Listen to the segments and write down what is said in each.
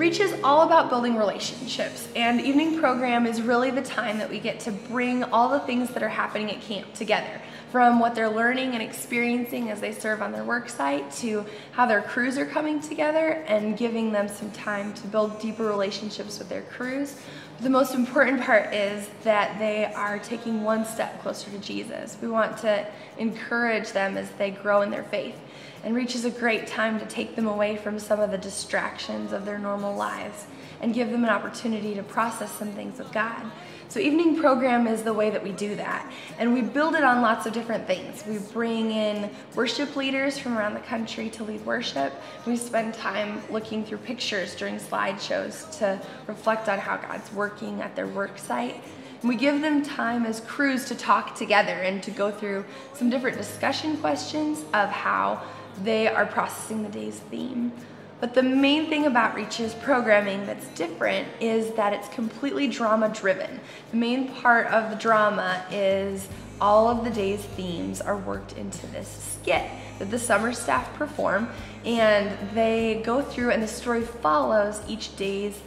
Reach is all about building relationships, and evening program is really the time that we get to bring all the things that are happening at camp together, from what they're learning and experiencing as they serve on their work site to how their crews are coming together and giving them some time to build deeper relationships with their crews. The most important part is that they are taking one step closer to Jesus. We want to encourage them as they grow in their faith. And Reach is a great time to take them away from some of the distractions of their normal lives and give them an opportunity to process some things with God. So evening program is the way that we do that. And we build it on lots of different things. We bring in worship leaders from around the country to lead worship. We spend time looking through pictures during slideshows to reflect on how God's working at their work site. And we give them time as crews to talk together and to go through some different discussion questions of how they are processing the day's theme. But the main thing about Reach's programming that's different is that it's completely drama driven. The main part of the drama is all of the day's themes are worked into this skit that the summer staff perform, and they go through and the story follows each day's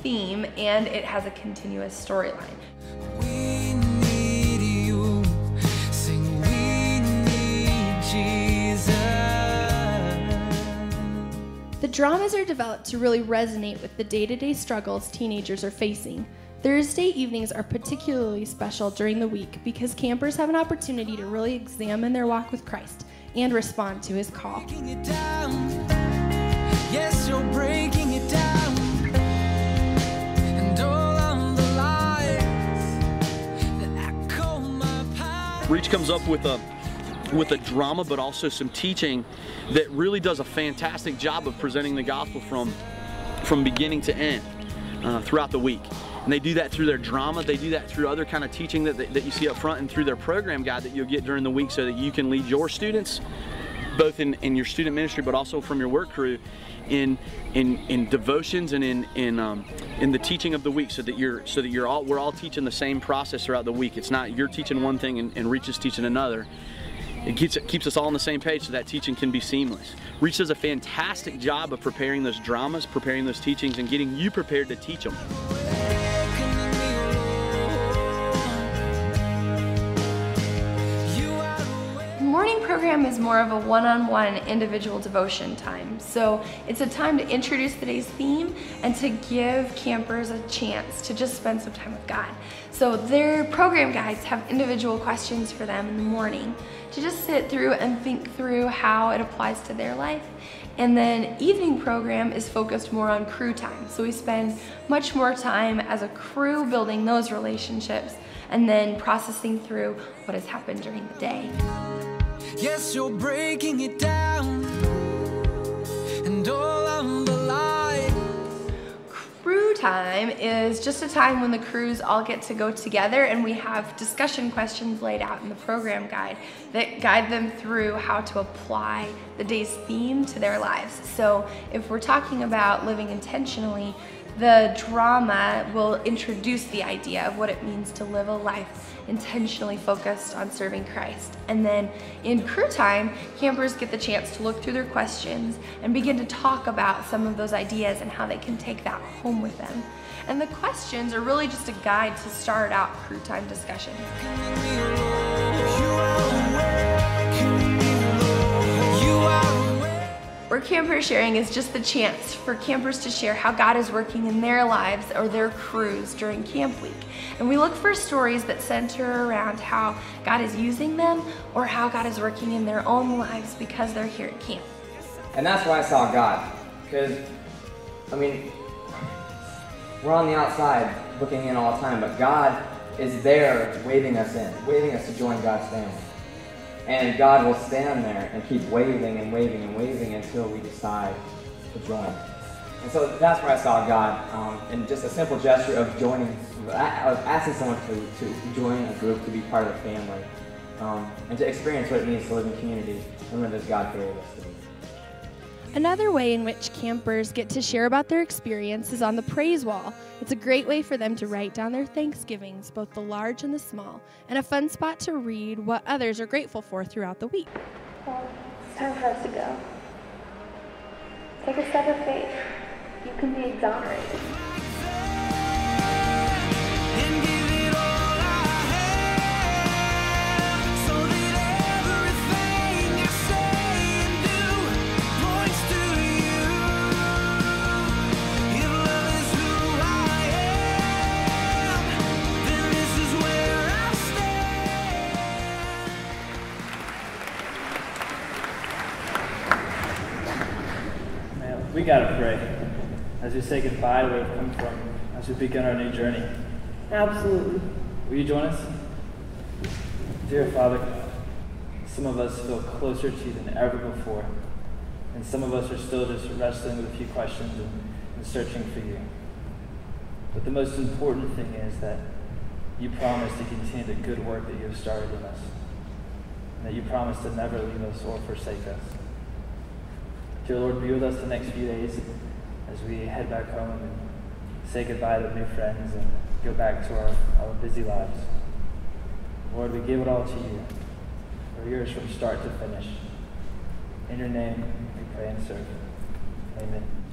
theme, and it has a continuous storyline. We need you, sing we need Jesus. The dramas are developed to really resonate with the day-to-day struggles teenagers are facing. Thursday evenings are particularly special during the week because campers have an opportunity to really examine their walk with Christ and respond to his call. Yes, you're breaking it down. And all of the lies that echo my past. Reach comes up with a drama, but also some teaching that really does a fantastic job of presenting the gospel from beginning to end throughout the week. And they do that through their drama, they do that through other kind of teaching that you see up front, and through their program guide that you'll get during the week so that you can lead your students, both in your student ministry, but also from your work crew, in devotions and in the teaching of the week, so that we're all teaching the same process throughout the week. It's not you're teaching one thing and Reach is teaching another. It keeps us all on the same page so that teaching can be seamless. Reach does a fantastic job of preparing those dramas, preparing those teachings, and getting you prepared to teach them. Morning program is more of a one-on-one individual devotion time. So it's a time to introduce the day's theme and to give campers a chance to just spend some time with God. So their program guides have individual questions for them in the morning to just sit through and think through how it applies to their life. And then evening program is focused more on crew time. So we spend much more time as a crew building those relationships and then processing through what has happened during the day. Yes, you're breaking it down, and all of the lies. Crew time is just a time when the crews all get to go together, and we have discussion questions laid out in the program guide that guide them through how to apply the day's theme to their lives. So if we're talking about living intentionally, the drama will introduce the idea of what it means to live a life intentionally focused on serving Christ. And then in crew time, campers get the chance to look through their questions and begin to talk about some of those ideas and how they can take that home with them. And the questions are really just a guide to start out crew time discussions. Where Camper Sharing is just the chance for campers to share how God is working in their lives or their crews during camp week. And we look for stories that center around how God is using them or how God is working in their own lives because they're here at camp. And that's where I saw God. Because, I mean, we're on the outside looking in all the time, but God is there waving us in, waving us to join God's family. And God will stand there and keep waving and waving and waving until we decide to join. And so that's where I saw God, and just a simple gesture of joining, of asking someone to join a group, to be part of a family, and to experience what it means to live in community and live as God created us to be. Another way in which campers get to share about their experience is on the praise wall. It's a great way for them to write down their thanksgivings, both the large and the small, and a fun spot to read what others are grateful for throughout the week. Well, it's time for us to go. Take a step of faith. you can be exonerated. We gotta pray as we say goodbye to where we've come from, as we begin our new journey. Absolutely. Will you join us? Dear Father, some of us feel closer to you than ever before, and some of us are still just wrestling with a few questions and searching for you. But the most important thing is that you promise to continue the good work that you have started in us, and that you promise to never leave us or forsake us. Dear Lord, be with us the next few days as we head back home and say goodbye to new friends and go back to our busy lives. Lord, we give it all to you. We're yours from start to finish. In your name, we pray and serve. Amen.